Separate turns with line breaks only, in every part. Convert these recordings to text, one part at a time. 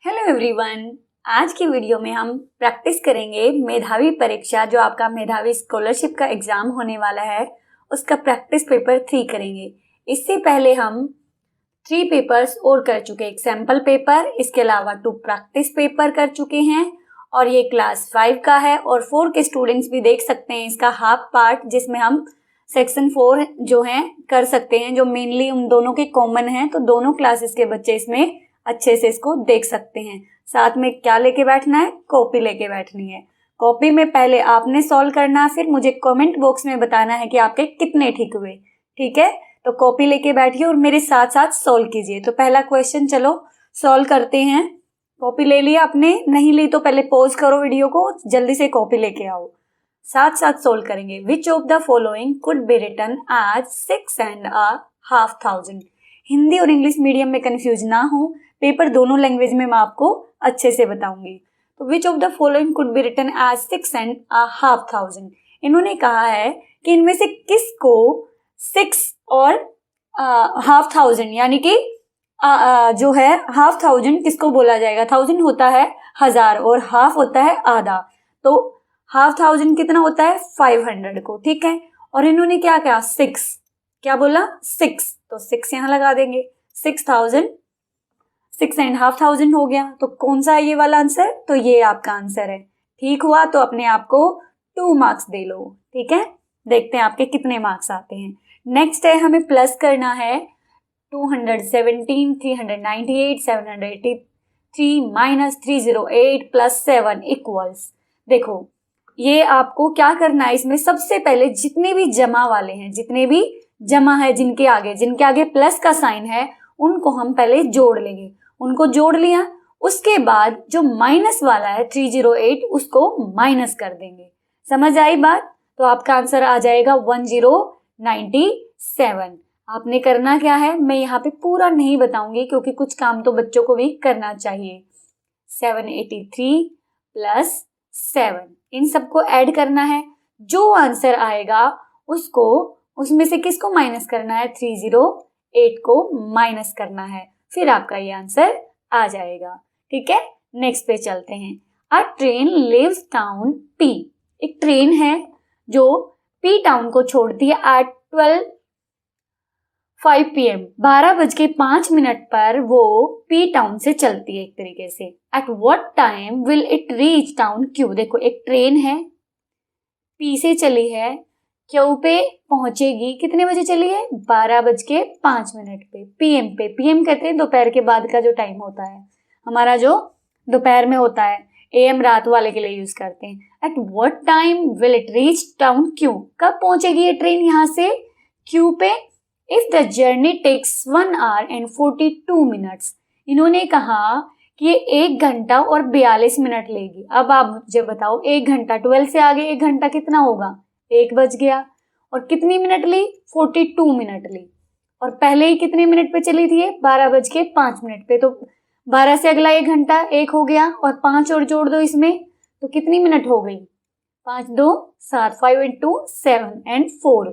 Hello everyone, आज की video में हम प्रैक्टिस करेंगे मेधावी परीक्षा जो आपका मेधावी स्कॉलरशिप का एग्जाम होने वाला है उसका प्रैक्टिस पेपर 3 करेंगे। इससे पहले हम 3 पेपर्स और कर चुके, एक सैम्पल पेपर, इसके अलावा 2 प्रैक्टिस पेपर कर चुके हैं और ये क्लास 5 का है और 4 के स्टूडेंट्स भी देख सकते हैं इसका हाफ पार्ट जिसमें हम सेक्शन 4 जो है कर सकते हैं, जो मेनली उन दोनों के कॉमन है, तो दोनों क्लासेस के बच्चे इसमें अच्छे से इसको देख सकते हैं। साथ में क्या लेके बैठना है, कॉपी लेके बैठनी है। कॉपी में पहले आपने सॉल्व करना, फिर मुझे कमेंट बॉक्स में बताना है कि आपके कितने ठीक हुए। ठीक है, तो कॉपी लेके बैठिए और मेरे साथ साथ सॉल्व कीजिए। तो पहला क्वेश्चन चलो सॉल्व करते हैं। कॉपी ले लिया आपने, नहीं ली तो पहले पॉज करो वीडियो को, जल्दी से कॉपी लेके आओ, साथ साथ सोल्व करेंगे। Which of the following could be written as 6,500। Hindi और इंग्लिश मीडियम में कंफ्यूज ना हो, पेपर दोनों लैंग्वेज में मैं आपको अच्छे से बताऊंगी। तो which of the following could be written as 6,500। इन्होंने कहा है कि इनमें से किसको 6 और 5,000 यानी कि जो है 5,000 किसको बोला जाएगा। 1000 होता है 1000 और हाफ होता है आधा, तो 5,000 कितना होता है 500 को। ठीक है, और इन्होंने क्या कहा 6, क्या बोला 6, तो 6 यहां लगा देंगे। 6,000 6,500 हो गया, तो कौन सा है ये वाला आंसर, तो ये आपका आंसर है। ठीक हुआ तो अपने आप को 2 मार्क्स दे लो। ठीक है, देखते हैं आपके कितने मार्क्स आते हैं। नेक्स्ट है हमें प्लस करना है 217, 398, 783 माइनस 308 प्लस 7 इक्वल्स। देखो ये आपको क्या करना है, इसमें सबसे पहले जितने भी जमा वाले हैं, जितने भी जमा है जिनके आगे प्लस का साइन है उनको हम पहले जोड़ लेंगे। उनको जोड़ लिया, उसके बाद जो माइनस वाला है 308 उसको माइनस कर देंगे। समझ आई बात, तो आपका आंसर आ जाएगा 1097। आपने करना क्या है, मैं यहाँ पे पूरा नहीं बताऊंगी क्योंकि कुछ काम तो बच्चों को भी करना चाहिए। 783 प्लस 7 इन सबको ऐड करना है। जो आंसर आएगा उसको, उसमें से किसको माइनस करना है, 308 को माइनस करना है, फिर आपका ये आंसर आ जाएगा। ठीक है, नेक्स्ट पे चलते हैं। अ ट्रेन लीव्स टाउन पी। एक ट्रेन है जो पी टाउन को छोड़ती है एट 12:05 PM 12:05 पर वो पी टाउन से चलती है एक तरीके से। Eight what time will it reach town Q. देखो एक ट्रेन है, पी से चली है, क्यू पे पहुंचेगी, कितने बजे चली है 12:05 पे, पीएम पे। पीएम कहते हैं दोपहर के बाद का जो टाइम होता है हमारा, जो दोपहर में होता है, एएम रात वाले के लिए यूज करते हैं। At what time will it reach town Q, कब पहुंचेगी ये ट्रेन यहाँ से क्यू पे। If the journey takes 1 hour and 42 minutes। इन्होंने कहा कि ये 1 घंटा और 42 मिनट लेगी। अब आप मुझे बताओ 1 घंटा 12 से आगे 1 घंटा कितना होगा, 1 बज गया, और कितनी मिनट ली 42 मिनट ली, और पहले ही कितने मिनट पे चली थी 12:05 पे, तो 12 से अगला 1 घंटा 1 हो गया और 5 और जोड़ दो इसमें, तो कितनी मिनट हो गई 5 2 7, 5 into 7 and 4।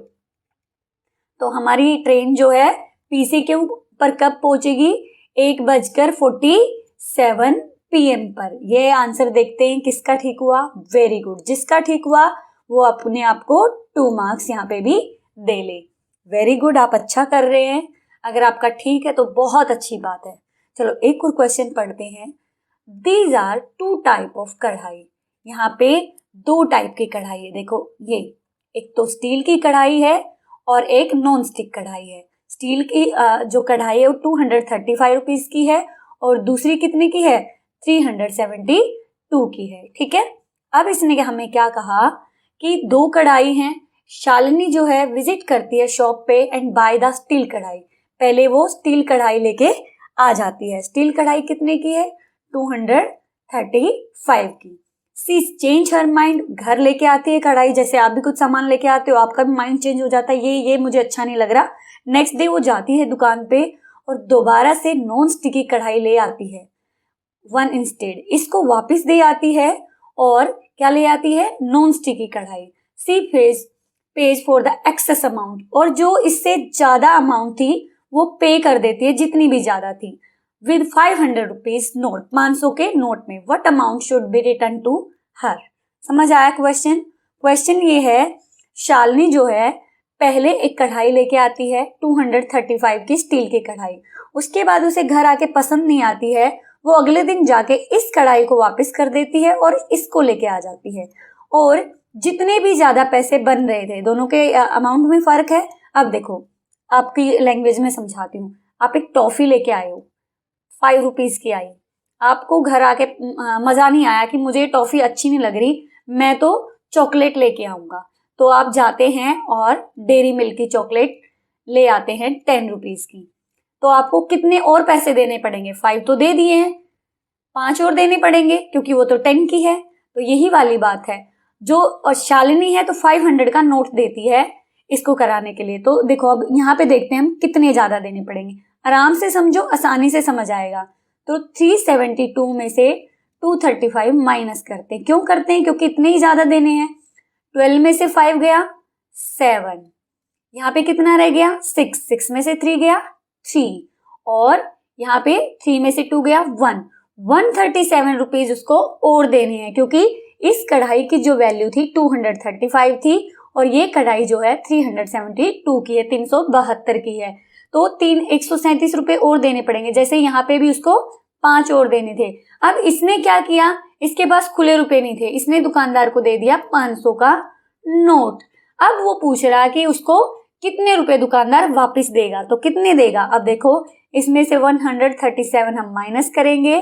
तो हमारी ट्रेन जो है पीसी के ऊपर कब पहुंचेगी 1:47 PM पर। ये आंसर देखते हैं किसका ठीक हुआ। वेरी गुड, जिसका ठीक हुआ वो अपने आप को 2 मार्क्स यहाँ पे भी दे ले। वेरी गुड, आप अच्छा कर रहे हैं। अगर आपका ठीक है तो बहुत अच्छी बात है। चलो एक और क्वेश्चन पढ़ते हैं। दीज आर 2 टाइप ऑफ कढ़ाई। यहाँ पे 2 टाइप की कढ़ाई है। देखो ये एक तो स्टील की कढ़ाई है और एक नॉन स्टिक कढ़ाई है। स्टील की जो कढ़ाई है वो 235 रुपीज की है और दूसरी कितने की है 372 की है। ठीक है, अब इसने हमें क्या कहा कि 2 कढ़ाई हैं। शालिनी जो है विजिट करती है शॉप पे एंड बाय द स्टील कढ़ाई। पहले वो स्टील कढ़ाई लेके आ जाती है। स्टील कढ़ाई कितने की है 235 की। सी चेंज हर माइंड, घर लेके आती है कढ़ाई, जैसे आप भी कुछ सामान लेके आते हो, आपका भी माइंड चेंज हो जाता है, ये मुझे अच्छा नहीं लग रहा। नेक्स्ट डे वो जाती है दुकान पे और दोबारा से नॉन स्टिकी कढ़ाई ले आती है, 1 इंस्टेड, इसको वापस दे आती है और क्या ले आती है नॉन स्टिकी कढ़ाई। Seepage for the excess amount, और जो इससे ज्यादा अमाउंट थी वो पे कर देती है, जितनी भी ज्यादा थी। विद 500 रुपीज नोट, 500 के नोट में, what amount should be return to her. समझ आया क्वेश्चन? क्वेश्चन ये है, शालिनी जो है पहले एक कढ़ाई लेके आती है 235 की स्टील की कढ़ाई, उसके बाद उसे घर आके पसंद नहीं आती है, वो अगले दिन जाके इस कढ़ाई को वापस कर देती है और इसको लेके आ जाती है, और जितने भी ज्यादा पैसे बन रहे थे, दोनों के अमाउंट में फर्क है। अब देखो आपकी लैंग्वेज में समझाती हूँ। आप एक टॉफी लेके आए हो, 5 रुपीज की आई, आपको घर आके मजा नहीं आया कि मुझे टॉफी अच्छी नहीं लग रही, मैं तो चॉकलेट लेके आऊंगा, तो आप जाते हैं और डेयरी मिल्क की चॉकलेट ले आते हैं 10 रुपीज की। तो आपको कितने और पैसे देने पड़ेंगे? 5 तो दे दिए हैं, 5 और देने पड़ेंगे क्योंकि वो तो 10 की है। तो यही वाली बात है, जो शालिनी है तो 500 का नोट देती है इसको कराने के लिए। तो देखो अब यहाँ पे देखते हैं हम कितने ज्यादा देने पड़ेंगे, आराम से समझो, आसानी से समझ आएगा। तो 372 में से 235 माइनस करते हैं। क्यों करते हैं? क्योंकि इतने ही ज्यादा देने हैं। 12 में से 5 गया 7, यहाँ पे कितना रह गया 6, 6 में से 3 गया 3, और यहाँ पे 3 में से 2 गया 1, 137 रुपीज उसको और देने हैं, क्योंकि इस कढ़ाई की जो वैल्यू थी 235 थी और ये कढ़ाई जो है 372 की है, 372 की है। तो 137 रुपए और देने पड़ेंगे। जैसे यहाँ पे भी उसको 5 और देने थे। अब इसने क्या किया, इसके पास खुले रुपए नहीं थे, इसने दुकानदार को दे दिया 500 का नोट। अब वो पूछ रहा कि उसको कितने रुपए दुकानदार वापस देगा, तो कितने देगा। अब देखो इसमें से 137 हम माइनस करेंगे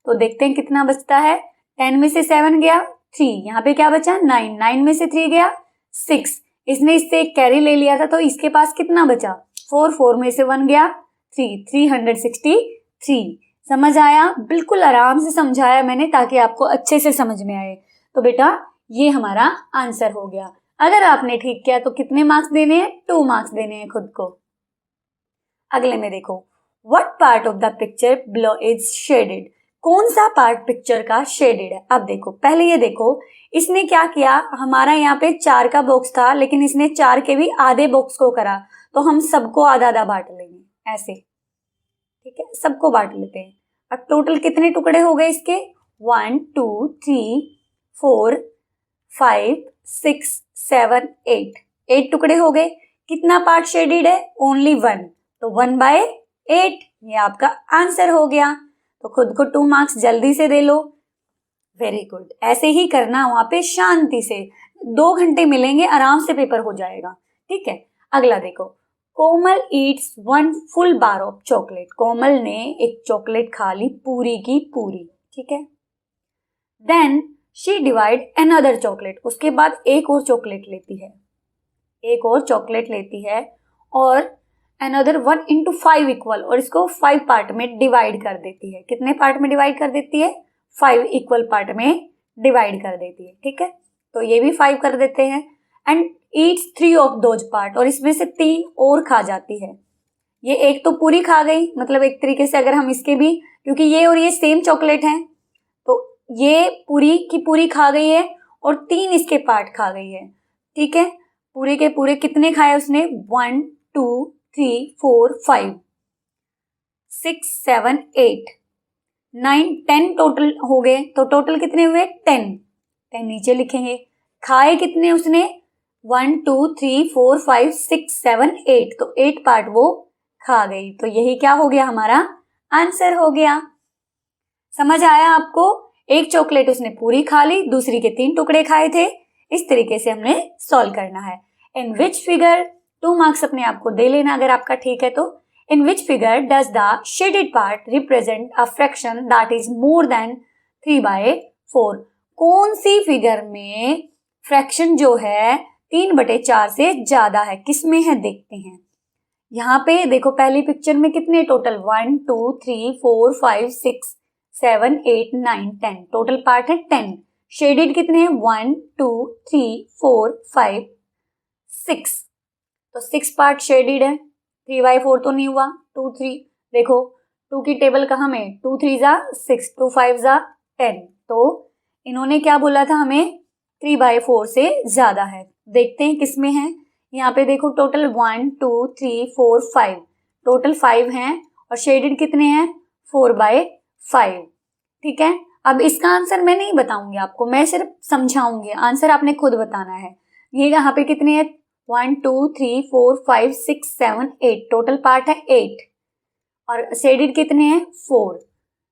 तो देखते हैं कितना बचता है। 10 में से 7 गया 3, यहाँ पे क्या बचा 9, 9 में से 3 गया 6, इसने इससे एक कैरी ले लिया था तो इसके पास कितना बचा 4, 4 में से 1 गया 3, 363। समझ आया? बिल्कुल आराम से समझाया मैंने ताकि आपको अच्छे से समझ में आए। तो बेटा ये हमारा आंसर हो गया। अगर आपने ठीक किया तो कितने मार्क्स देने हैं? 2 मार्क्स देने हैं खुद को। अगले में देखो, what part of the picture below is shaded. कौन सा पार्ट पिक्चर का शेडेड है? अब देखो पहले ये देखो इसने क्या किया, हमारा यहाँ पे 4 का बॉक्स था लेकिन इसने 4 के भी आधे बॉक्स को करा, तो हम सबको आधा आधा बांट लेंगे ऐसे, ठीक है, सबको बांट लेते हैं। अब टोटल कितने टुकड़े हो गए इसके? 1 2 3 4 5 6 7 8 टुकड़े हो गए। कितना पार्ट शेडेड है? ओनली 1, तो 1/8 ये आपका आंसर हो गया। तो खुद को 2 मार्क्स जल्दी से दे लो। वेरी गुड, ऐसे ही करना वहां पे शांति से, 2 घंटे मिलेंगे, आराम से पेपर हो जाएगा। ठीक है, अगला देखो, Komal eats 1 full bar of chocolate. Komal ने एक चॉकलेट खा ली पूरी की पूरी, ठीक है। Then she divide another chocolate, उसके बाद एक और चॉकलेट लेती है, एक और चॉकलेट लेती है और अनदर 1 into 5 इक्वल, और इसको 5 पार्ट में डिवाइड कर देती है। कितने पार्ट में डिवाइड कर देती है? 5 इक्वल पार्ट में डिवाइड कर देती है, ठीक है। तो ये भी 5 कर देते हैं। And Yeats 3 of those part, और इसमें से 3 और खा जाती है। ये एक तो पूरी खा गई, मतलब एक तरीके से अगर हम इसके भी, क्योंकि ये और ये सेम चॉकलेट हैं, तो ये पूरी की पूरी खा गई है और 3 इसके पार्ट खा गई है, ठीक है। पूरे के पूरे कितने खाए उसने? 1 2 3 4 5 6 7 8 9 10 टोटल हो गए। तो टोटल कितने हुए? 10 नीचे लिखेंगे। खाए कितने उसने? 1 2 3 4 5 6 7 8, तो 8 पार्ट वो खा गई। तो यही क्या हो गया? हमारा आंसर हो गया। समझ आया आपको? एक चॉकलेट उसने पूरी खा ली, दूसरी के 3 टुकड़े खाए थे। इस तरीके से हमने सॉल्व करना है। इन विच फिगर, 2 मार्क्स अपने आप को दे लेना अगर आपका ठीक है तो। In which figure does the shaded part represent a fraction that is more than 3/4। कौन सी फिगर में फ्रैक्शन जो है 3/4 से ज्यादा है, किसमें है देखते हैं। यहाँ पे देखो पहली पिक्चर में कितने टोटल? 1 2 3 4 5 6 7 8 9 10, टोटल पार्ट है 10। शेडेड कितने हैं? 1 2 3 4 5 6, तो 6 पार्ट शेडेड है। 3/4 तो नहीं हुआ, 2 3, देखो 2 की टेबल कहाँ में? 2 3 जा 6, 2 5 जा 10, तो इन्होंने क्या बोला था हमें? 3/4 से ज्यादा है। देखते हैं किसमें है। यहाँ पे देखो टोटल 1 2 3 4 5, टोटल 5 हैं और शेडेड कितने हैं? 4/5। ठीक है, अब इसका आंसर मैं नहीं बताऊंगी आपको, मैं सिर्फ समझाऊंगी, आंसर आपने खुद बताना है। ये यहाँ पे कितने हैं, 1 2 3 4 5 6 7 8, टोटल पार्ट है 8 और शेडेड कितने हैं 4,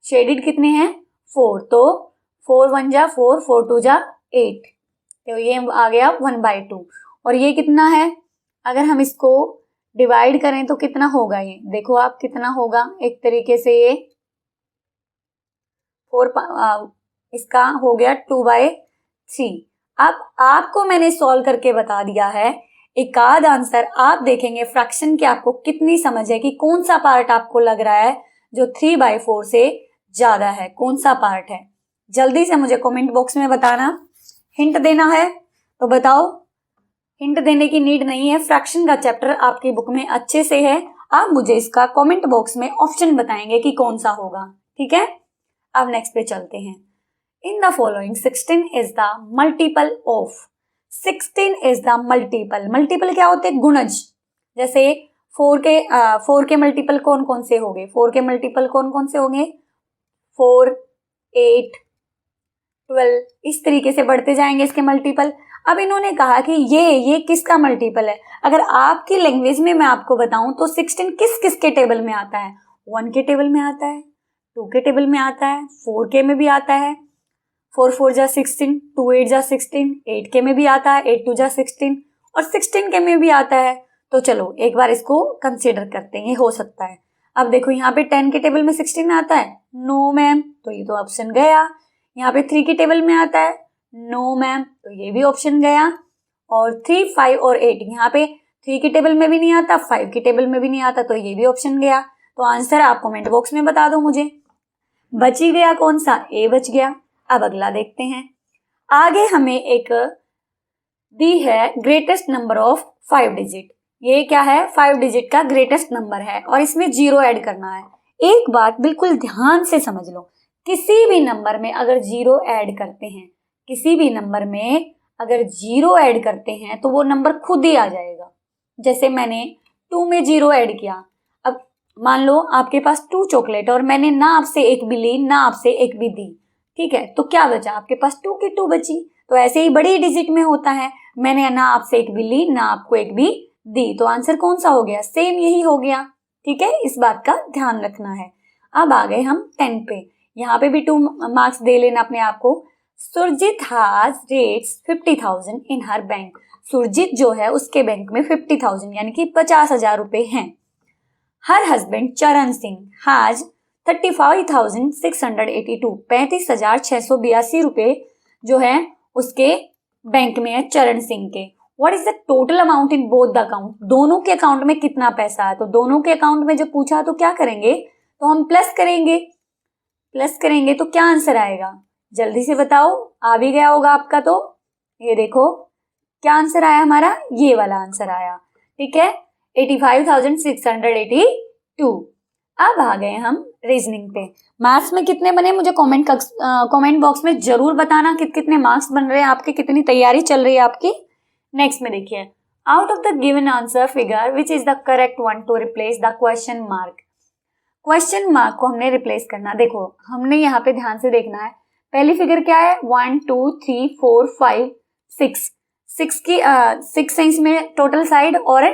शेडेड कितने हैं 4, तो 4 1 जा 4, 4 2 जा 8, तो ये आ गया 1/2। और ये कितना है, अगर हम इसको डिवाइड करें तो कितना होगा, ये देखो आप कितना होगा, एक तरीके से ये 4 इसका हो गया 2/3। अब आपको मैंने सॉल्व करके बता दिया है, एक आध आंसर आप देखेंगे फ्रैक्शन की आपको कितनी समझ है कि कौन सा पार्ट आपको लग रहा है जो 3/4 से ज्यादा है, कौन सा पार्ट है। जल्दी से मुझे कमेंट बॉक्स में बताना, हिंट देना है तो बताओ, हिंट देने की नीड नहीं है, फ्रैक्शन का चैप्टर आपकी बुक में अच्छे से है, आप मुझे इसका कमेंट बॉक्स में ऑप्शन बताएंगे कि कौन सा होगा। ठीक है, अब नेक्स्ट पे चलते हैं। In the following 16 is the multiple of, 16 is the multiple, multiple क्या होते हैं, गुणज। जैसे 4 के मल्टीपल कौन कौन से होंगे, 4 के मल्टीपल कौन कौन से होंगे, 4 8 12, इस तरीके से बढ़ते जाएंगे इसके मल्टीपल। अब इन्होंने कहा कि ये किसका मल्टीपल है, अगर आपकी लैंग्वेज में मैं आपको बताऊं तो 16 किस किस के टेबल में आता है, 1 के टेबल में आता है, 2 के टेबल में आता है, 4 के में भी आता है, 4 4 जा 16, 2 8 जा 16, 8 के में भी आता है, 8 2 जा 16 और 16 के में भी आता है। तो चलो एक बार इसको कंसीडर करते हैं, ये हो सकता है। अब देखो यहाँ पे 10 के टेबल में 16 आता है, नो मैम, तो ये तो ऑप्शन गया। यहाँ पे 3 के टेबल में आता है, नो मैम, तो ये भी ऑप्शन गया। और 3 5 और 8 यहाँ पे 3 के टेबल में भी नहीं आता, 5 के टेबल में भी नहीं आता, तो ये भी ऑप्शन गया। तो आंसर आप कमेंट बॉक्स में बता दो मुझे, बच ही गया कौन सा, ए बच गया। अब अगला देखते हैं, आगे हमें एक दी है ग्रेटेस्ट नंबर ऑफ 5 डिजिट, ये क्या है 5 डिजिट का ग्रेटेस्ट नंबर है और इसमें 0 ऐड करना है। एक बात बिल्कुल ध्यान से समझ लो, किसी भी नंबर में अगर 0 ऐड करते हैं, किसी भी नंबर में अगर 0 ऐड करते हैं तो वो नंबर खुद ही आ जाएगा। जैसे मैंने 2 में 0 ऐड किया, अब मान लो आपके पास 2 चॉकलेट और मैंने ना आपसे एक भी ली ना आपसे एक भी दी, ठीक है, तो क्या बचा, आपके पास 2 की 2 बची। तो ऐसे ही बड़ी डिजिट में होता है, मैंने ना आपसे एक भी ली ना आपको एक भी दी, तो आंसर कौन सा हो गया, सेम यही हो गया। ठीक है, इस बात का ध्यान रखना है। अब आ गए हम 10 पे, यहाँ पे भी 2 मार्क्स दे लेना अपने आप को। Surjit has rates 50,000 in her bank, Surjit जो है उसके बैंक में 50,000 यानी कि 50,000 रुपए हैं। हर हस्बैंड चरण सिंह हैज 35,682, 35,682 रुपए जो है उसके बैंक में है चरण सिंह के। What is the total amount in both the account, दोनों के अकाउंट में कितना पैसा है, तो दोनों के अकाउंट में जो पूछा तो क्या करेंगे, तो हम प्लस करेंगे, प्लस करेंगे तो क्या आंसर आएगा, जल्दी से बताओ, आ भी गया होगा आपका। तो ये देखो क्या आंसर आया हमारा, ये वाला आंसर आया। ठीक है, 85,682। अब आ गए हम रीजनिंग पे। मैथ्स में कितने बने मुझे कमेंट बॉक्स में जरूर बताना, कितने मार्क्स बन रहे हैं आपके, कितनी तैयारी चल रही है आपकी। नेक्स्ट में देखिए, out of the given answer figure which is the correct one two replace the question mark, question mark को हमने रिप्लेस करना। देखो हमने यहाँ पे ध्यान से देखना है, पहली फिगर क्या है 1 2 3 4 5 6, 6 है इसमें टोटल साइड और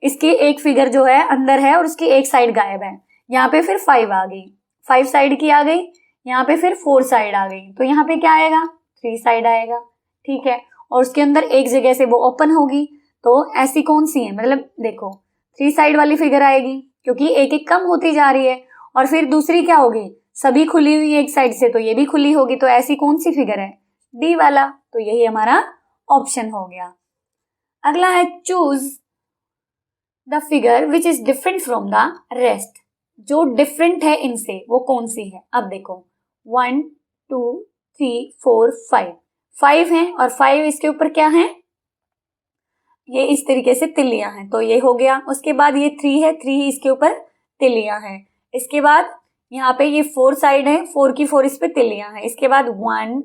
इसकी एक फिगर जो है अंदर है और उसकी एक साइड गायब है। यहाँ पे फिर 5 आ गई, 5 साइड की आ गई, यहाँ पे फिर 4 साइड आ गई, तो यहाँ पे क्या आएगा 3 साइड आएगा। ठीक है, और उसके अंदर एक जगह से वो ओपन होगी, तो ऐसी कौन सी है, मतलब देखो 3 साइड वाली फिगर आएगी क्योंकि एक एक कम होती जा रही है, और फिर दूसरी क्या होगी, सभी खुली हुई एक साइड से, तो ये भी खुली होगी, तो ऐसी कौन सी फिगर है, डी वाला, तो यही हमारा ऑप्शन हो गया। अगला है choose the figure which is different from the rest, जो डिफरेंट है इनसे वो कौन सी है। अब देखो 1 2 3 4 5 है और 5 इसके ऊपर क्या है, ये इस तरीके से तिल्लियां हैं, तो ये हो गया। उसके बाद ये 3 है, 3 इसके ऊपर तिल्लियां हैं। इसके बाद यहाँ पे ये 4 साइड है, 4 की 4 इस पे तिल्लियां हैं। इसके बाद 1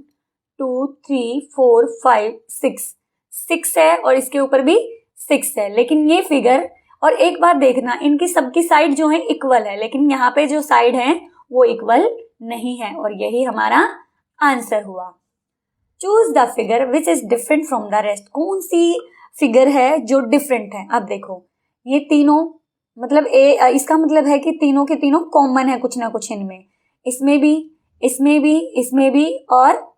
2 3 4 5 6 है और इसके ऊपर भी 6 है। लेकिन ये फिगर, और एक बात देखना, इनकी सबकी साइड जो है इक्वल है, लेकिन यहाँ पे जो साइड है वो इक्वल नहीं है, और यही हमारा आंसर हुआ। Choose the figure which is different from the rest. कौन सी फिगर है जो डिफरेंट है? अब देखो ये तीनों, मतलब इसका मतलब है कि तीनों के तीनों कॉमन है कुछ ना कुछ इनमें, इसमें भी, इसमें भी, इसमें भी और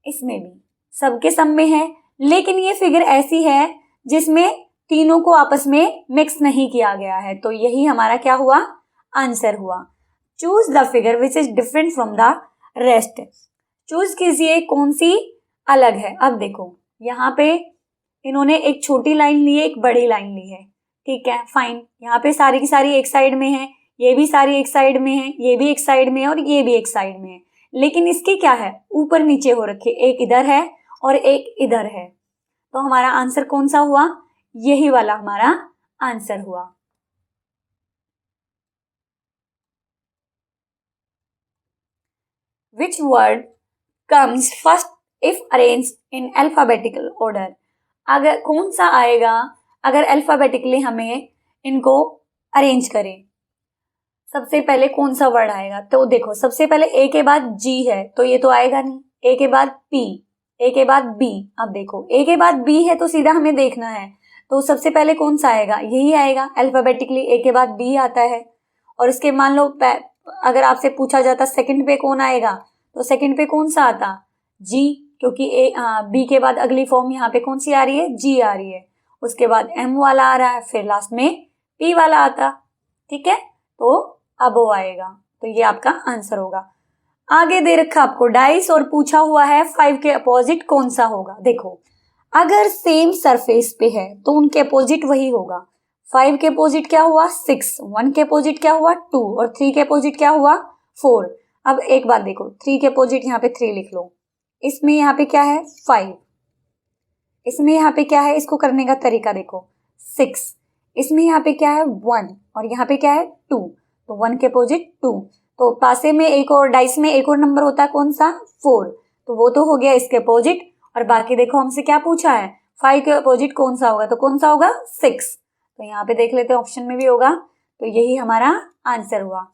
इसमें भी, सबके सब में है। लेकिन ये फिगर ऐसी है जिसमें तीनों को आपस में मिक्स नहीं किया गया है, तो यही हमारा क्या हुआ? आंसर हुआ। Choose the figure which is different from the rest. Choose कीजिए कौन सी अलग है। अब देखो यहाँ पे इन्होंने एक छोटी लाइन ली है, एक बड़ी लाइन ली है, ठीक है, फाइन। यहाँ पे सारी की सारी एक साइड में है, ये भी सारी एक साइड में है, ये भी एक साइड में है और ये भी एक साइड में है, लेकिन इसकी क्या है? ऊपर नीचे हो रखी, एक इधर है और एक इधर है, तो हमारा आंसर कौन सा हुआ? यही वाला हमारा आंसर हुआ। Which word comes first if arranged in alphabetical order? अगर कौन सा आएगा अगर अल्फाबेटिकली हमें इनको अरेंज करें? सबसे पहले कौन सा वर्ड आएगा? तो देखो सबसे पहले ए के बाद जी है, तो ये तो आएगा नहीं। ए के बाद पी, ए के बाद बी। अब देखो ए के बाद बी है तो सीधा हमें देखना है, तो सबसे पहले कौन सा आएगा? यही आएगा। अल्फाबेटिकली ए के बाद बी आता है, और इसके मान लो अगर आपसे पूछा जाता सेकंड पे कौन आएगा, तो सेकंड पे कौन सा आता? जी, क्योंकि बी के बाद अगली फॉर्म यहाँ पे कौन सी आ रही है? जी आ रही है। उसके बाद एम वाला आ रहा है, फिर लास्ट में पी वाला आता, ठीक है, तो अब वो आएगा, तो ये आपका आंसर होगा। आगे दे रखा आपको डाइस और पूछा हुआ है 5 के अपोजिट कौन सा होगा। देखो अगर सेम सरफेस पे है तो उनके अपोजिट वही होगा। 5 के अपोजिट क्या हुआ? 6, 1 के अपोजिट क्या हुआ? 2, और 3 के अपोजिट क्या हुआ? 4। अब एक बात देखो, 3 के अपोजिट यहाँ पे 3 लिख लो, इसमें यहाँ पे क्या है? 5, इसमें यहाँ पे क्या है? इसको करने का तरीका देखो, 6, इसमें यहाँ पे क्या है? 1, और यहाँ पे क्या है? 2, तो 1 के अपोजिट 2, तो पासे में एक और डाइस में एक और नंबर होता है, कौन सा? 4, तो वो तो हो गया इसके अपोजिट। और बाकी देखो हमसे क्या पूछा है? 5 के अपोजिट कौन सा होगा, तो कौन सा होगा? 6, तो यहाँ पे देख लेते हैं ऑप्शन में भी होगा, तो यही हमारा आंसर हुआ।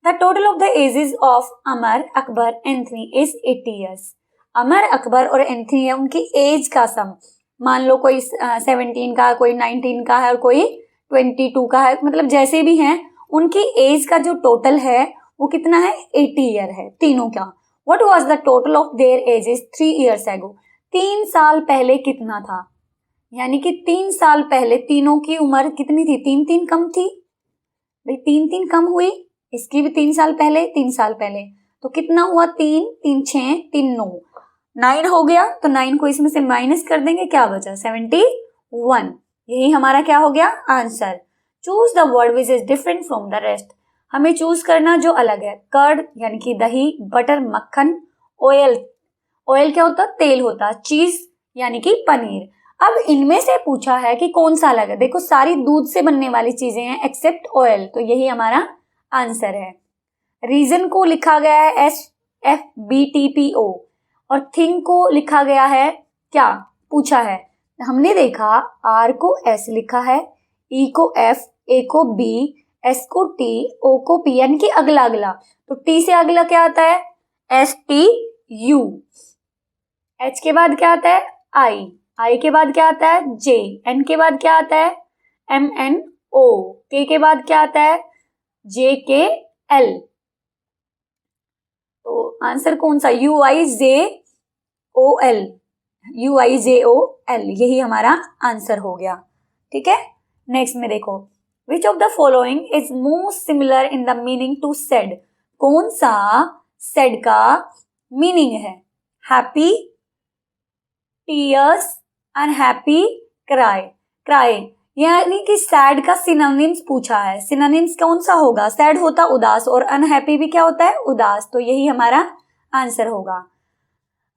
The total of the ages of Amar, Akbar, Anthony is 80 years. Amar, Akbar और एंथनी है, उनकी एज का सम, मान लो कोई 17 का, कोई 19 का है और कोई 22 का है, मतलब जैसे भी हैं उनकी एज का जो टोटल है वो कितना है? 80 ईयर है तीनों का। What was the total of their edges 3 years ago. 3 साल पहले कितना था? यानी कि 3 साल पहले तीनों की उम्र कितनी थी? 3 कम थी भाई, 3 कम हुई, इसकी भी 3 साल पहले, 3 साल पहले, तो कितना हुआ? 3 6 3 9, 9 हो गया, तो 9 को इसमें से माइनस कर देंगे, क्या बचा? 71। यही हमारा क्या हो गया? Answer. Choose the word which is different from the rest. हमें चूज करना जो अलग है। कर्ड यानी कि दही, बटर मक्खन, ऑयल, ऑयल क्या होता? तेल होता, चीज यानी कि पनीर। अब इनमें से पूछा है कि कौन सा अलग है। देखो सारी दूध से बनने वाली चीजें हैं एक्सेप्ट ऑयल, तो यही हमारा आंसर है। रीजन को लिखा गया है SFBTPO और थिंग को लिखा गया है क्या? पूछा है, हमने देखा R को S लिखा है, E को F, A को B, S को T, O को P, यानी कि अगला अगला, तो T से अगला क्या आता है? STU। H के बाद क्या आता है? I के बाद क्या आता है? J, N के बाद क्या आता है? MNO, K के बाद क्या आता है? JKL। तो आंसर कौन सा? UIJOL, यही हमारा आंसर हो गया, ठीक है। नेक्स्ट में देखो, which of the following is most similar in the meaning to sad. कौन सा सेड का मीनिंग है? Happy, tears, unhappy, cry. Cry यानी कि सैड का सिनोनिम्स पूछा है। सिनोनिम्स कौन सा होगा? सैड होता उदास, और अनहैप्पी भी क्या होता है? उदास, तो यही हमारा आंसर होगा।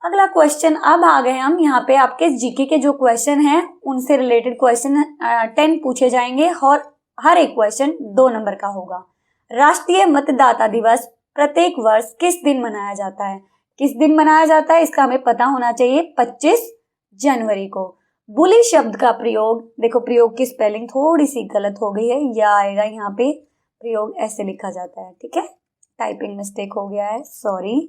अगला क्वेश्चन, अब आ गए हम यहाँ पे आपके जीके के जो क्वेश्चन हैं उनसे रिलेटेड क्वेश्चन 10 पूछे जाएंगे और हर एक क्वेश्चन 2 नंबर का होगा। राष्ट्रीय मतदाता दिवस प्रत्येक वर्ष किस दिन मनाया जाता है? किस दिन मनाया जाता है इसका हमें पता होना चाहिए, 25 जनवरी को। बुली शब्द का प्रयोग, देखो प्रयोग की स्पेलिंग थोड़ी सी गलत हो गई है, यह आएगा यहाँ पे प्रयोग ऐसे लिखा जाता है, ठीक है, टाइपिंग मिस्टेक हो गया है, सॉरी।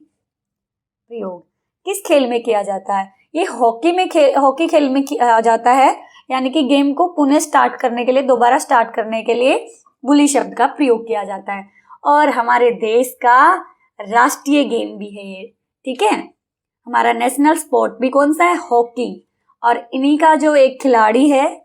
प्रयोग किस खेल में किया जाता है? ये हॉकी खेल में किया जाता है, यानी कि गेम को पुनः स्टार्ट करने के लिए, दोबारा स्टार्ट करने के लिए बुली शब्द का प्रयोग किया जाता है। और हमारे देश का राष्ट्रीय गेम भी है ये, ठीक है। हमारा नेशनल स्पोर्ट भी कौन सा है? हॉकी। और इन्हीं का जो एक खिलाड़ी है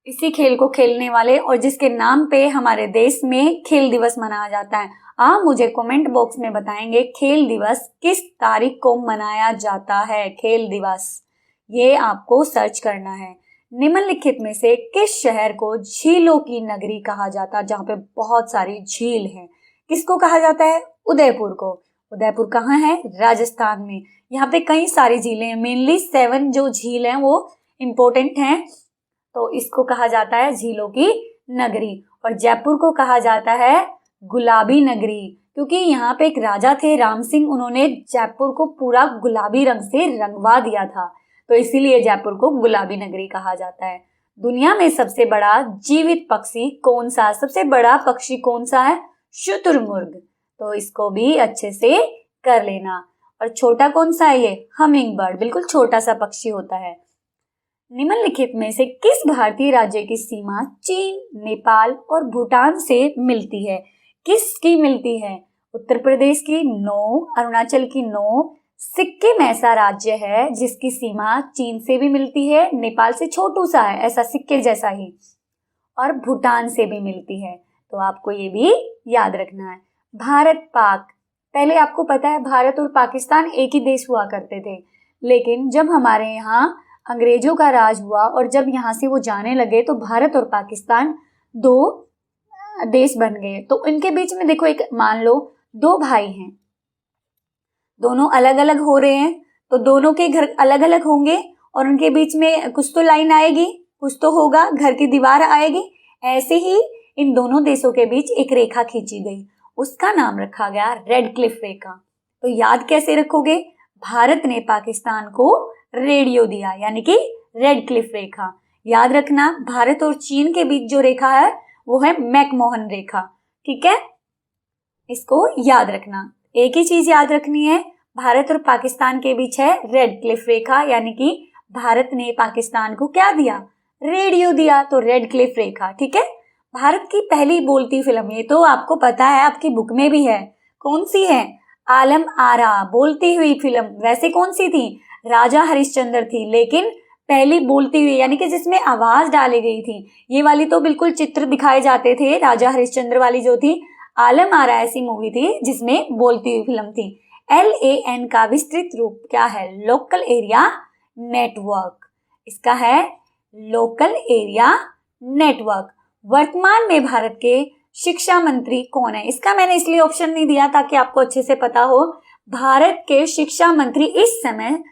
इसी खेल को खेलने वाले और जिसके नाम पे हमारे देश में खेल दिवस मनाया जाता है। आप मुझे कमेंट बॉक्स में बताएंगे खेल दिवस किस तारीख को मनाया जाता है। खेल दिवस ये आपको सर्च करना है। निम्नलिखित में से किस शहर को झीलों की नगरी कहा जाता है, जहाँ पे बहुत सारी झील हैं? किसको कहा जाता है? उदयपुर को। उदयपुर कहाँ है? राजस्थान में। यहाँ पे कई सारी झीलें हैं, मेनली 7 जो झील हैं वो इम्पोर्टेंट हैं, तो इसको कहा जाता है झीलों की नगरी। और जयपुर को कहा जाता है गुलाबी नगरी, क्योंकि यहाँ पे एक राजा थे राम सिंह, उन्होंने जयपुर को पूरा गुलाबी रंग से रंगवा दिया था, तो इसीलिए जयपुर को गुलाबी नगरी कहा जाता है। दुनिया में सबसे बड़ा जीवित पक्षी कौन सा? सबसे बड़ा पक्षी कौन सा है? शुतुरमुर्ग। तो इसको भी अच्छे से कर लेना। और छोटा कौन सा है? ये हमिंग बर्ड, बिल्कुल छोटा सा पक्षी होता है। निम्नलिखित में से किस भारतीय राज्य की सीमा चीन, नेपाल और भूटान से मिलती है? किसकी मिलती है? उत्तर प्रदेश की? नो। अरुणाचल की? नो। सिक्किम ऐसा राज्य है जिसकी सीमा चीन से भी मिलती है, नेपाल से छोटू सा है, ऐसा सिक्के जैसा ही, और भूटान से भी मिलती है। तो आपको ये भी याद रखना है। भारत पाक, पहले आपको पता है भारत और पाकिस्तान एक ही देश हुआ करते थे, लेकिन जब हमारे यहाँ अंग्रेजों का राज हुआ और जब यहाँ से वो जाने लगे तो भारत और पाकिस्तान 2 देश बन गए। तो इनके बीच में देखो, एक मान लो 2 भाई हैं, दोनों अलग अलग हो रहे हैं, तो दोनों के घर अलग अलग होंगे और उनके बीच में कुछ तो लाइन आएगी, कुछ तो होगा, घर की दीवार आएगी। ऐसे ही इन दोनों देशों के बीच एक रेखा खींची गई, उसका नाम रखा गया रेड क्लिफ रेखा। तो याद कैसे रखोगे? भारत ने पाकिस्तान को रेडियो दिया, यानी कि रेड क्लिफ रेखा। याद रखना, भारत और चीन के बीच जो रेखा है वो है मैकमोहन रेखा, ठीक है, इसको याद रखना। एक ही चीज याद रखनी है, भारत और पाकिस्तान के बीच है रेड क्लिफ रेखा, यानी कि भारत ने पाकिस्तान को क्या दिया? रेडियो दिया, तो रेड क्लिफ रेखा, ठीक है। भारत की पहली बोलती फिल्म, ये तो आपको पता है, आपकी बुक में भी है, कौन सी है? आलम आरा, बोलती हुई फिल्म। वैसे कौन सी थी? राजा हरिश्चंद्र थी, लेकिन पहली बोलती हुई यानी कि जिसमें आवाज डाली गई थी। ये वाली तो बिल्कुल चित्र दिखाए जाते थे, राजा हरिश्चंद्र वाली जो थी। आलम आरा ऐसी मूवी थी जिसमें बोलती हुई फिल्म थी। LAN का विस्तृत रूप क्या है? Local area network. इसका है लोकल एरिया नेटवर्क। वर्तमान में भारत के शिक्षा मंत्री कौन है? इसका मैंने इसलिए ऑप्शन नहीं दिया ताकि आपको अच्छे से पता हो। भारत के शिक्षा मंत्री इस समय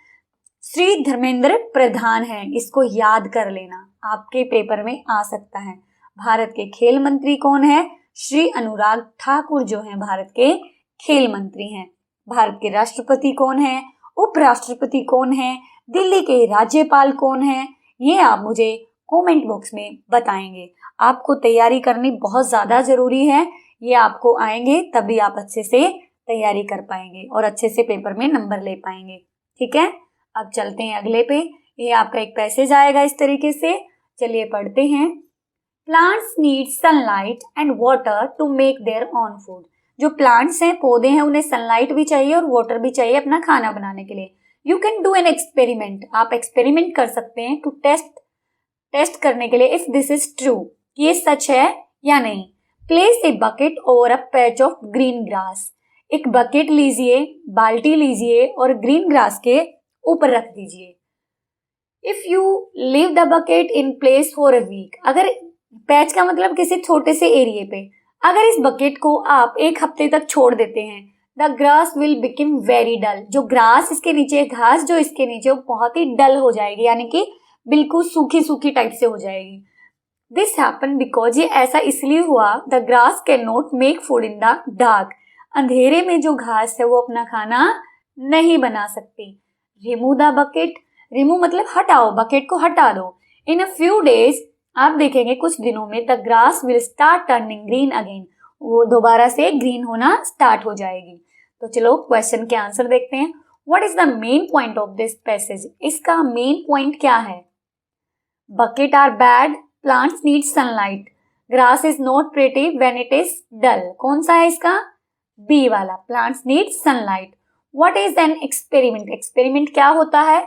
श्री धर्मेंद्र प्रधान हैं, इसको याद कर लेना, आपके पेपर में आ सकता है। भारत के खेल मंत्री कौन है? श्री अनुराग ठाकुर जो हैं भारत के खेल मंत्री हैं। भारत के राष्ट्रपति कौन है? उपराष्ट्रपति कौन है? दिल्ली के राज्यपाल कौन है? ये आप मुझे कमेंट बॉक्स में बताएंगे। आपको तैयारी करनी बहुत ज़्यादा ज़रूरी है, ये आपको आएंगे तभी आप अच्छे से तैयारी कर पाएंगे और अच्छे से पेपर में नंबर ले पाएंगे, ठीक है। अब चलते हैं अगले पे। ये आपका एक पैसेज आएगा इस तरीके से, चलिए पढ़ते हैं। Plants need sunlight and water to make their own food. जो प्लांट्स हैं, पौधे हैं, उन्हें सनलाइट भी चाहिए और वाटर भी चाहिए अपना खाना बनाने के लिए। You can do an experiment, आप एक्सपेरिमेंट कर सकते हैं टू टेस्ट करने के लिए इफ दिस इज ट्रू, ये सच है या नहीं। Place a bucket over a patch of green grass. एक बकेट लीजिए, बाल्टी लीजिए और ग्रीन ग्रास के ऊपर रख दीजिए। If you leave the bucket in place for a week, अगर पैच का मतलब किसी छोटे से एरिया पे, अगर इस बकेट को आप 1 हफ्ते तक छोड़ देते हैं, the grass will become very dull. जो ग्रास इसके नीचे, घास जो इसके नीचे, वो बहुत ही डल हो जाएगी, यानी कि बिल्कुल सूखी सूखी टाइप से हो जाएगी। दिस हैपन बिकॉज, ये ऐसा इसलिए हुआ, the grass can not make food in the dark. अंधेरे में जो घास है वो अपना खाना नहीं बना सकती। रिमूव द बकेट, रिमूव मतलब हटाओ, बकेट को हटा दो। इन अ फ्यू डेज, आप देखेंगे कुछ दिनों में, the grass will start turning green again, वो दोबारा से ग्रीन होना स्टार्ट हो जाएगी। तो चलो क्वेश्चन के आंसर देखते हैं। What is the main point of this passage? इसका मेन पॉइंट क्या है? Bucket are bad, plants need sunlight, grass is not pretty when it is dull. कौन सा है इसका? बी वाला, plants need sunlight. What is an experiment? Experiment क्या होता है?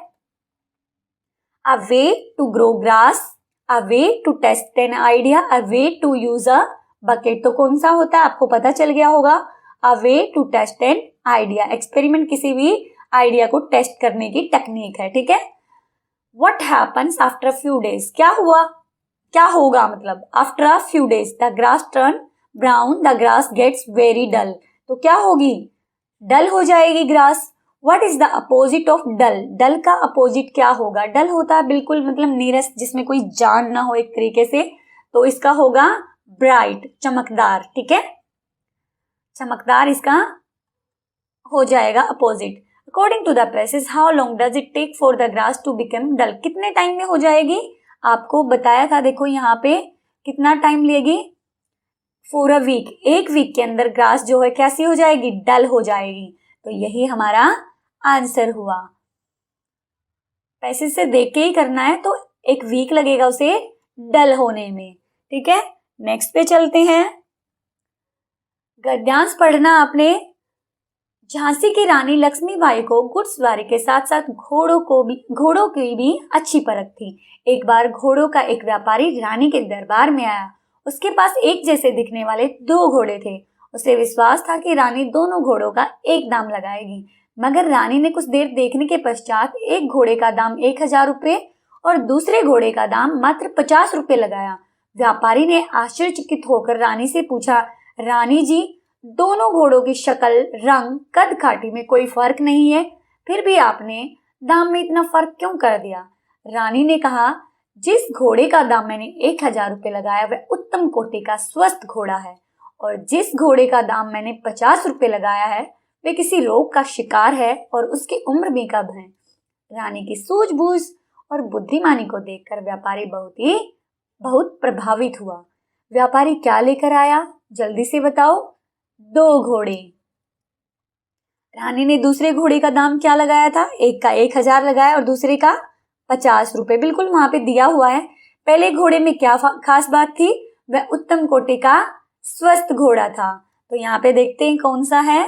A way to grow grass, a way to test an idea, a way to use a bucket. तो कौन सा होता है? आपको पता चल गया होगा, a way to test an idea. Experiment किसी भी आइडिया को टेस्ट करने की टेक्निक है, ठीक है। What happens after a few days? क्या हुआ, क्या होगा मतलब? After a few days the grass turn brown, the grass gets very dull. तो क्या होगी? डल हो जाएगी grass. What is the opposite of dull? डल का अपोजिट क्या होगा? डल होता है बिल्कुल मतलब नीरस, जिसमें कोई जान ना हो एक तरीके से, तो इसका होगा ब्राइट, चमकदार, ठीक है। चमकदार इसका हो जाएगा opposite. According to the passage, how long does it take for the grass to become dull? कितने टाइम में हो जाएगी? आपको बताया था, देखो यहाँ पे कितना टाइम लेगी? फॉर अ वीक, एक वीक के अंदर ग्रास जो है कैसी हो जाएगी? डल हो जाएगी। तो यही हमारा आंसर हुआ। पैसेज से देख के ही करना है, तो एक वीक लगेगा उसे डल होने में, ठीक है। नेक्स्ट पे चलते हैं। गद्यांश पढ़ना आपने। झांसी की रानी लक्ष्मीबाई को घुड़सवारी के साथ साथ घोड़ों की भी अच्छी परख थी। एक बार घोड़ों का एक व्यापारी रानी के दरबार में आया। उसके पास एक जैसे दिखने वाले 2 घोड़े थे। उसे विश्वास था कि रानी दोनों घोड़ों का एक दाम लगाएगी, मगर रानी ने कुछ देर देखने के पश्चात एक घोड़े का दाम 1000 रुपये और दूसरे घोड़े का दाम मात्र 50 रुपये लगाया। व्यापारी ने आश्चर्यचकित होकर रानी से पूछा, रानी जी, दोनों घोड़ों की शक्ल, रंग, कद काठी में कोई फर्क नहीं है, फिर भी आपने दाम में इतना फर्क क्यों कर दिया? रानी ने कहा, जिस घोड़े का दाम मैंने 1000 रुपये लगाया वह उत्तम कोटि का स्वस्थ घोड़ा है, और जिस घोड़े का दाम मैंने 50 रुपये लगाया है वह किसी रोग का शिकार है और उसकी उम्र भी कम है। रानी की सूझबूझ और बुद्धिमानी को देखकर व्यापारी बहुत प्रभावित हुआ। व्यापारी क्या लेकर आया, जल्दी से बताओ? 2 घोड़े। रानी ने दूसरे घोड़े का दाम क्या लगाया था? एक का 1000 लगाया और दूसरे का 50 रुपए, बिल्कुल वहां पे दिया हुआ है। पहले घोड़े में क्या खास बात थी? वह उत्तम कोटि का स्वस्थ घोड़ा था। तो यहाँ पे देखते हैं कौन सा है,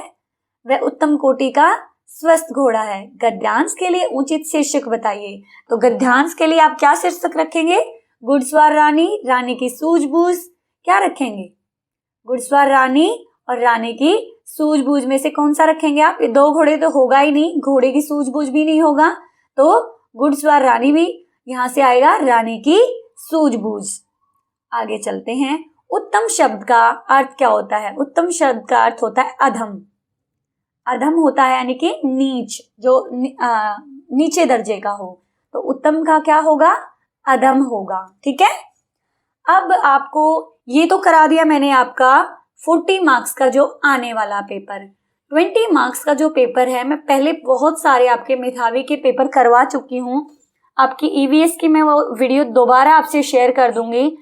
वह उत्तम कोटि का स्वस्थ घोड़ा है। गद्यांश के लिए उचित शीर्षक बताइए। तो गद्यांश के लिए आप क्या शीर्षक रखेंगे? घुड़सवार रानी, रानी की सूझबूझ, क्या रखेंगे? घुड़सवार रानी और रानी की सूझबूझ में से कौन सा रखेंगे आप? ये 2 घोड़े तो होगा ही नहीं, घोड़े की सूझबूझ भी नहीं होगा, तो घुड़सवार रानी भी यहां से आएगा, रानी की सूझबूझ। आगे चलते हैं। उत्तम शब्द का अर्थ क्या होता है? उत्तम शब्द का अर्थ होता है अधम। अधम होता है यानी कि नीच, जो नीचे दर्जे का हो, तो उत्तम का क्या होगा? अधम होगा, ठीक है। अब आपको ये तो करा दिया मैंने आपका 40 मार्क्स का जो आने वाला पेपर। 20 मार्क्स का जो पेपर है, मैं पहले बहुत सारे आपके मेधावी के पेपर करवा चुकी हूँ। आपकी ईवीएस की मैं वो वीडियो दोबारा आपसे शेयर कर दूंगी।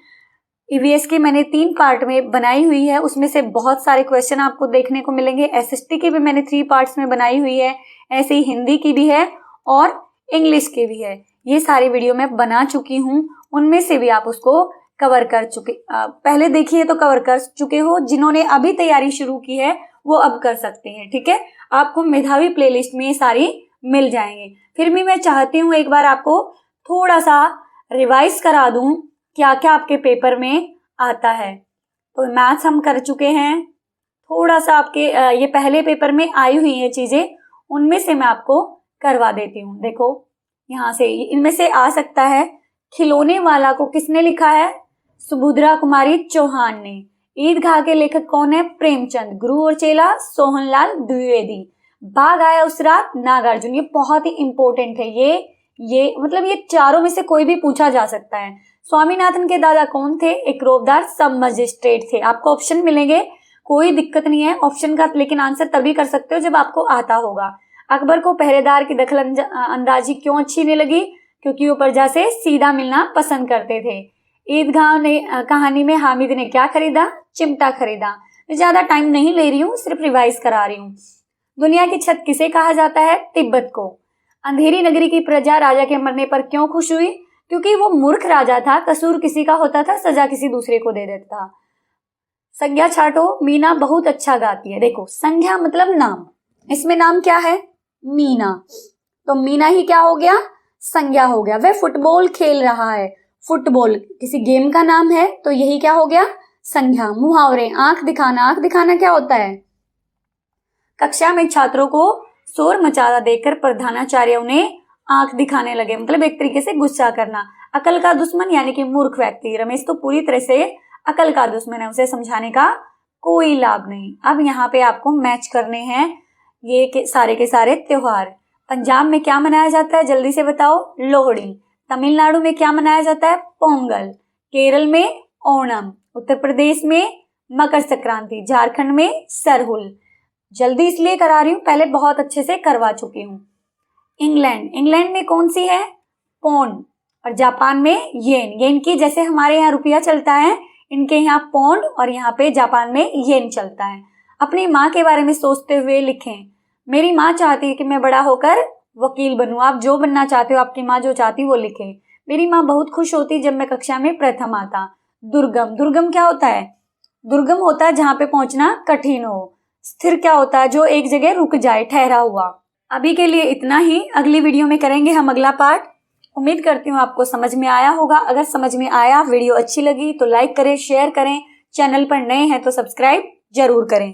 ईवीएस की मैंने 3 पार्ट में बनाई हुई है, उसमें से बहुत सारे क्वेश्चन आपको देखने को मिलेंगे। एसएसटी की भी मैंने 3 पार्ट्स में बनाई हुई है, ऐसे ही हिंदी की भी है और इंग्लिश की भी है। ये सारी वीडियो मैं बना चुकी हूँ, उनमें से भी आप उसको कवर कर चुके, पहले देखिए तो कवर कर चुके हो। जिन्होंने अभी तैयारी शुरू की है वो अब कर सकते हैं, ठीक है। आपको मेधावी प्लेलिस्ट में ये सारी मिल जाएंगे। फिर भी मैं चाहती हूँ एक बार आपको थोड़ा सा रिवाइज करा दूं क्या क्या आपके पेपर में आता है। तो मैथ्स हम कर चुके हैं, थोड़ा सा आपके ये पहले पेपर में आई हुई है चीजें, उनमें से मैं आपको करवा देती हूँ। देखो यहाँ से इनमें से आ सकता है। खिलौने वाला को किसने लिखा है? सुभद्रा कुमारी चौहान ने। ईदगाह के लेखक कौन है? प्रेमचंद। गुरु और चेला सोहनलाल द्विवेदी। बाघ आया उस रात, नागार्जुन। ये बहुत ही इंपॉर्टेंट है, ये मतलब ये चारों में से कोई भी पूछा जा सकता है। स्वामीनाथन के दादा कौन थे? एक रोबदार सब मजिस्ट्रेट थे। आपको ऑप्शन मिलेंगे, कोई दिक्कत नहीं है ऑप्शन का, लेकिन आंसर तभी कर सकते हो जब आपको आता होगा। अकबर को पहरेदार की दखल अंदाजी क्यों अच्छी नहीं लगी? क्योंकि वो प्रजा से सीधा मिलना पसंद करते थे। ईदगाह ने कहानी में हामिद ने क्या खरीदा? चिमटा खरीदा। ज्यादा टाइम नहीं ले रही हूँ, सिर्फ रिवाइज करा रही हूँ। दुनिया की छत किसे कहा जाता है? तिब्बत को। अंधेरी नगरी की प्रजा राजा के मरने पर क्यों खुश हुई? क्योंकि वो मूर्ख राजा था, कसूर किसी का होता था, सजा किसी दूसरे को दे देता था। संज्ञा छाटो, मीना बहुत अच्छा गाती है। देखो, संज्ञा मतलब नाम, इसमें नाम क्या है? मीना। तो मीना ही क्या हो गया? संज्ञा हो गया। वह फुटबॉल खेल रहा है। फुटबॉल किसी गेम का नाम है, तो यही क्या हो गया? संज्ञा। मुहावरे, आंख दिखाना। आंख दिखाना क्या होता है? कक्षा में छात्रों को शोर मचाता देखकर प्रधानाचार्य उन्हें आंख दिखाने लगे, मतलब एक तरीके से गुस्सा करना। अकल का दुश्मन यानी कि मूर्ख व्यक्ति। रमेश तो पूरी तरह से अकल का दुश्मन है, उसे समझाने का कोई लाभ नहीं। अब यहाँ पे आपको मैच करने हैं ये के सारे त्योहार। पंजाब में क्या मनाया जाता है? जल्दी से बताओ। लोहड़ी। तमिलनाडु में क्या मनाया जाता है? पोंगल। केरल में ओणम। उत्तर प्रदेश में मकर संक्रांति। झारखंड में सरहुल। जल्दी इसलिए करा रही हूँ, पहले बहुत अच्छे से करवा चुकी हूँ। इंग्लैंड में कौन सी है? पौंड। और जापान में येन। येन की जैसे हमारे यहाँ रुपया चलता है, इनके यहाँ पौंड और यहाँ पे जापान में येन चलता है। अपनी माँ के बारे में सोचते हुए लिखें। मेरी माँ चाहती है कि मैं बड़ा होकर वकील बनूं। आप जो बनना चाहते हो, आपकी माँ जो चाहती है वो लिखें। मेरी माँ बहुत खुश होती जब मैं कक्षा में प्रथम आता। दुर्गम। दुर्गम क्या होता है? दुर्गम होता है जहाँ पे पहुंचना कठिन हो। स्थिर क्या होता है? जो एक जगह रुक जाए, ठहरा हुआ। अभी के लिए इतना ही, अगली वीडियो में करेंगे हम अगला पार्ट। उम्मीद करती हूँ आपको समझ में आया होगा। अगर समझ में आया, वीडियो अच्छी लगी तो लाइक करें, शेयर करें। चैनल पर नए हैं तो सब्सक्राइब जरूर करें।